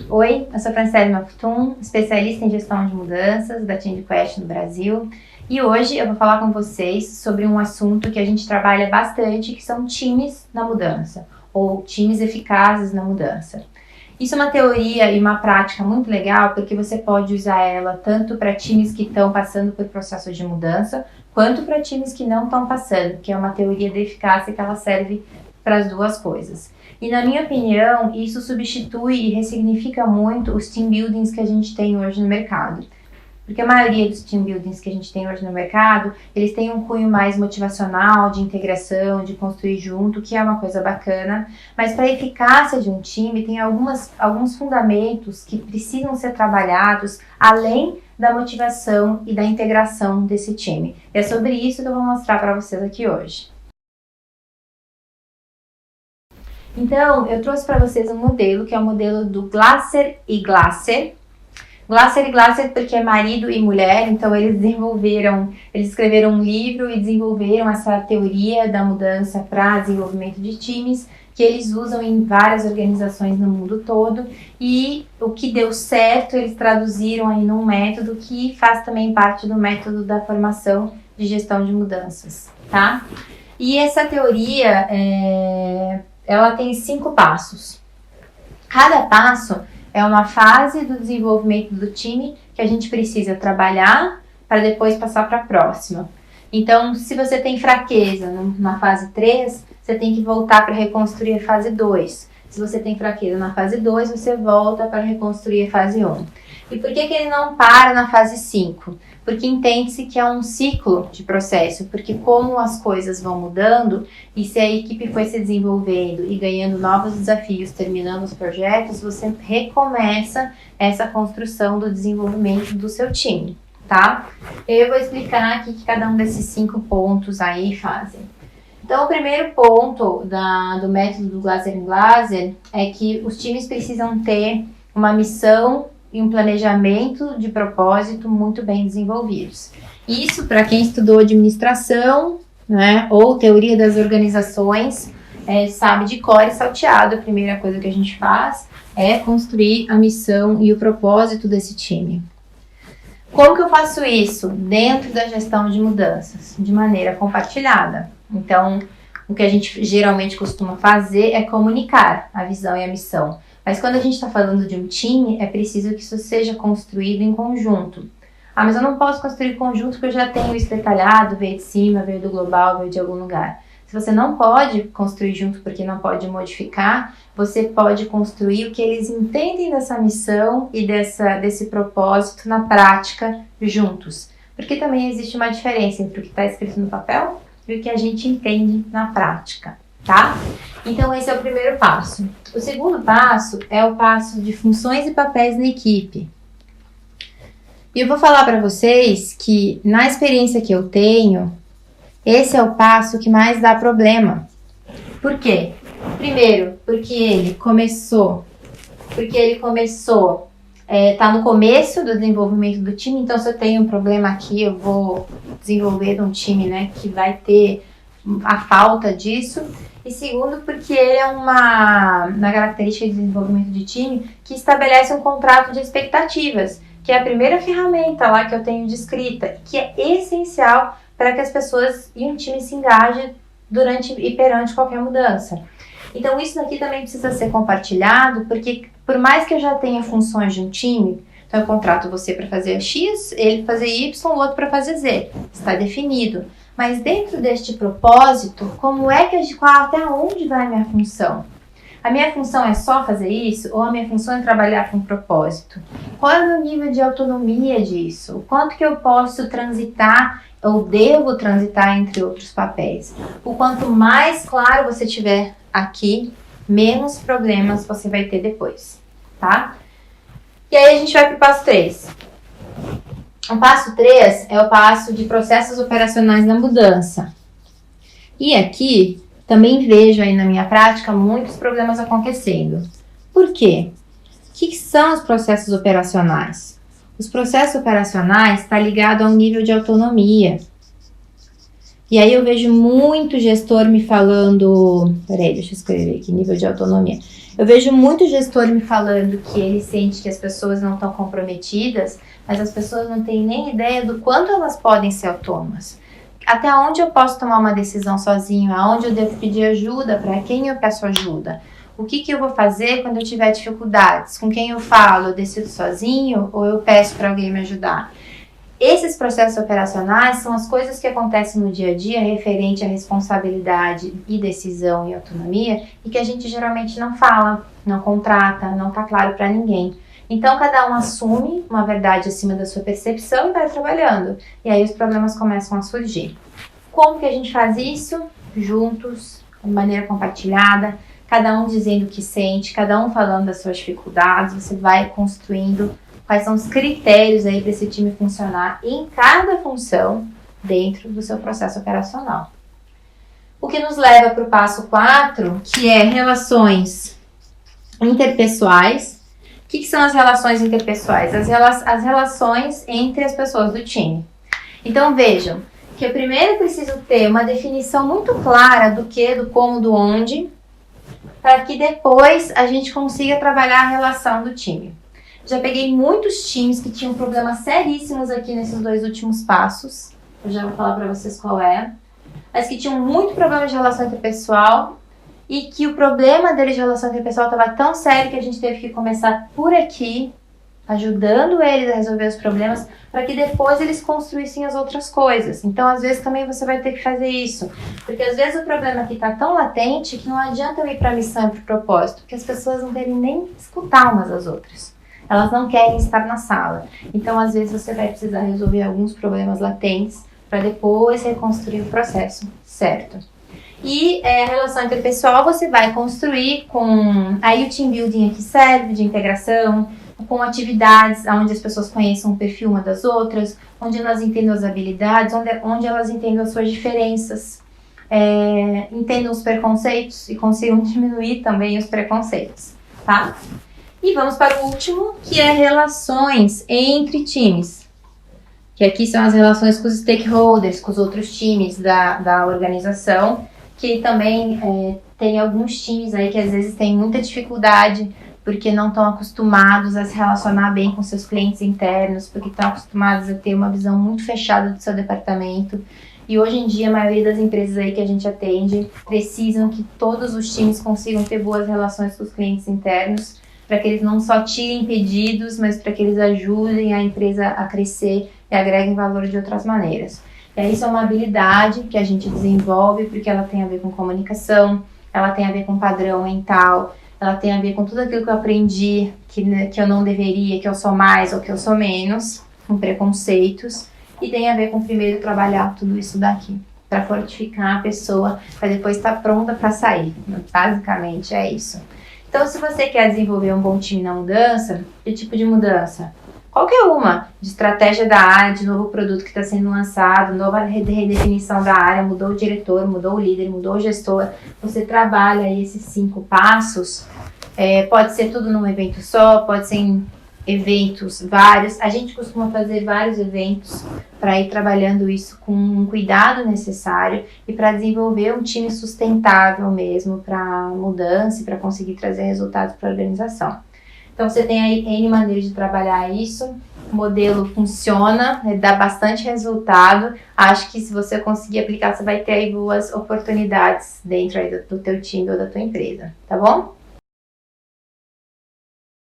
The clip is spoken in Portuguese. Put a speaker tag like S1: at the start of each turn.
S1: Oi, eu sou Franciele Mafutum, especialista em gestão de mudanças da TeamQuest no Brasil, e hoje eu vou falar com vocês sobre um assunto que a gente trabalha bastante, que são times na mudança, ou times eficazes na mudança. Isso é uma teoria e uma prática muito legal, porque você pode usar ela tanto para times que estão passando por processos de mudança, quanto para times que não estão passando, que é uma teoria da eficácia que ela serve para as duas coisas. E na minha opinião, isso substitui e ressignifica muito os team buildings que a gente tem hoje no mercado. Porque a maioria dos team buildings que a gente tem hoje no mercado, eles têm um cunho mais motivacional, de integração, de construir junto, que é uma coisa bacana. Mas para a eficácia de um time, tem alguns fundamentos que precisam ser trabalhados além da motivação e da integração desse time. E é sobre isso que eu vou mostrar para vocês aqui hoje. Então, eu trouxe para vocês um modelo, que é o modelo do Glasser e Glasser. Glasser e Glasser porque é marido e mulher, então eles escreveram um livro e desenvolveram essa teoria da mudança para desenvolvimento de times, que eles usam em várias organizações no mundo todo, e o que deu certo eles traduziram aí num método que faz também parte do método da formação de gestão de mudanças, tá? E essa teoria ela tem 5 passos. Cada passo é uma fase do desenvolvimento do time que a gente precisa trabalhar para depois passar para a próxima. Então, se você tem fraqueza na fase 3, você tem que voltar para reconstruir a fase 2. Se você tem fraqueza na fase 2, você volta para reconstruir a fase 1. E por que ele não para na fase 5? Porque entende-se que é um ciclo de processo, porque como as coisas vão mudando, e se a equipe foi se desenvolvendo e ganhando novos desafios, terminando os projetos, você recomeça essa construção do desenvolvimento do seu time, tá? Eu vou explicar aqui que cada um desses 5 pontos aí fazem. Então, o primeiro ponto do método do Glasser e Glasser é que os times precisam ter uma missão e um planejamento de propósito muito bem desenvolvidos. Isso, para quem estudou administração, né, ou teoria das organizações, sabe de cor e salteado. A primeira coisa que a gente faz é construir a missão e o propósito desse time. Como que eu faço isso dentro da gestão de mudanças? De maneira compartilhada. Então, o que a gente geralmente costuma fazer é comunicar a visão e a missão. Mas quando a gente está falando de um time, é preciso que isso seja construído em conjunto. Ah, mas eu não posso construir conjunto porque eu já tenho isso detalhado, veio de cima, veio do global, veio de algum lugar. Se você não pode construir junto porque não pode modificar, você pode construir o que eles entendem dessa missão e desse propósito na prática juntos. Porque também existe uma diferença entre o que está escrito no papel e o que a gente entende na prática, tá? Então esse é o primeiro passo. O segundo passo é o passo de funções e papéis na equipe. E eu vou falar para vocês que na experiência que eu tenho, esse é o passo que mais dá problema. Por quê? Primeiro, porque ele começou, tá no começo do desenvolvimento do time, então se eu tenho um problema aqui, eu vou desenvolver um time, né, que vai ter a falta disso. E segundo, porque ele é uma característica de desenvolvimento de time que estabelece um contrato de expectativas, que é a primeira ferramenta lá que eu tenho de escrita, que é essencial para que as pessoas e um time se engajem durante e perante qualquer mudança. Então isso daqui também precisa ser compartilhado, porque por mais que eu já tenha funções de um time, então eu contrato você para fazer X, ele fazer Y, o outro para fazer Z, está definido. Mas dentro deste propósito, como é que até onde vai a minha função? A minha função é só fazer isso? Ou a minha função é trabalhar com propósito? Qual é o meu nível de autonomia disso? O quanto que eu posso transitar ou devo transitar entre outros papéis? O quanto mais claro você tiver aqui, menos problemas você vai ter depois, tá? E aí a gente vai para o passo 3. O passo 3 é o passo de processos operacionais na mudança. E aqui também vejo aí na minha prática muitos problemas acontecendo. Por quê? O que são os processos operacionais? Os processos operacionais estão ligados ao nível de autonomia. E aí eu vejo muito gestor me falando, peraí, deixa eu escrever aqui, nível de autonomia. Eu vejo muito gestor me falando que ele sente que as pessoas não estão comprometidas, mas as pessoas não têm nem ideia do quanto elas podem ser autônomas. Até onde eu posso tomar uma decisão sozinho, aonde eu devo pedir ajuda, para quem eu peço ajuda. O que eu vou fazer quando eu tiver dificuldades? Com quem eu falo? Eu decido sozinho ou eu peço para alguém me ajudar? Esses processos operacionais são as coisas que acontecem no dia a dia referente à responsabilidade e decisão e autonomia e que a gente geralmente não fala, não contrata, não está claro para ninguém. Então, cada um assume uma verdade acima da sua percepção e vai trabalhando. E aí os problemas começam a surgir. Como que a gente faz isso? Juntos, de maneira compartilhada, cada um dizendo o que sente, cada um falando das suas dificuldades, você vai construindo quais são os critérios aí para esse time funcionar em cada função dentro do seu processo operacional. O que nos leva para o passo 4, que é relações interpessoais. O que são as relações interpessoais? As relações entre as pessoas do time. Então vejam que eu primeiro preciso ter uma definição muito clara do que, do como, do onde, para que depois a gente consiga trabalhar a relação do time. Já peguei muitos times que tinham problemas seríssimos aqui nesses 2 últimos passos. Eu já vou falar para vocês qual é. Mas que tinham muito problema de relação interpessoal e que o problema deles de relação interpessoal estava tão sério que a gente teve que começar por aqui, ajudando eles a resolver os problemas, para que depois eles construíssem as outras coisas. Então, às vezes, também você vai ter que fazer isso. Porque, às vezes, o problema aqui está tão latente que não adianta eu ir para a missão e para o propósito, porque as pessoas não querem nem escutar umas às outras. Elas não querem estar na sala. Então, às vezes, você vai precisar resolver alguns problemas latentes para depois reconstruir o processo certo. E a relação interpessoal você vai construir com... Aí o team building aqui serve de integração, com atividades onde as pessoas conheçam o perfil uma das outras, onde elas entendam as habilidades, onde elas entendam as suas diferenças, entendam os preconceitos e consigam diminuir também os preconceitos, tá? E vamos para o último, que é relações entre times. Que aqui são as relações com os stakeholders, com os outros times da organização, que também tem alguns times aí que às vezes têm muita dificuldade porque não estão acostumados a se relacionar bem com seus clientes internos, porque estão acostumados a ter uma visão muito fechada do seu departamento. E hoje em dia, a maioria das empresas aí que a gente atende precisam que todos os times consigam ter boas relações com os clientes internos, para que eles não só tirem pedidos, mas para que eles ajudem a empresa a crescer e agreguem valor de outras maneiras. E aí, isso é uma habilidade que a gente desenvolve porque ela tem a ver com comunicação, ela tem a ver com padrão mental, ela tem a ver com tudo aquilo que eu aprendi, que eu não deveria, que eu sou mais ou que eu sou menos, com preconceitos, e tem a ver com primeiro trabalhar tudo isso daqui, para fortificar a pessoa, para depois estar pronta para sair. Basicamente é isso. Então, se você quer desenvolver um bom time na mudança, que tipo de mudança? Qualquer uma, de estratégia da área, de novo produto que está sendo lançado, nova redefinição da área, mudou o diretor, mudou o líder, mudou o gestor, você trabalha aí esses 5 passos, pode ser tudo num evento só, pode ser em eventos vários, a gente costuma fazer vários eventos para ir trabalhando isso com um cuidado necessário e para desenvolver um time sustentável mesmo para mudança e para conseguir trazer resultados para a organização. Então, você tem aí N maneiras de trabalhar isso, o modelo funciona, dá bastante resultado. Acho que se você conseguir aplicar, você vai ter aí boas oportunidades dentro aí do teu time ou da tua empresa, tá bom?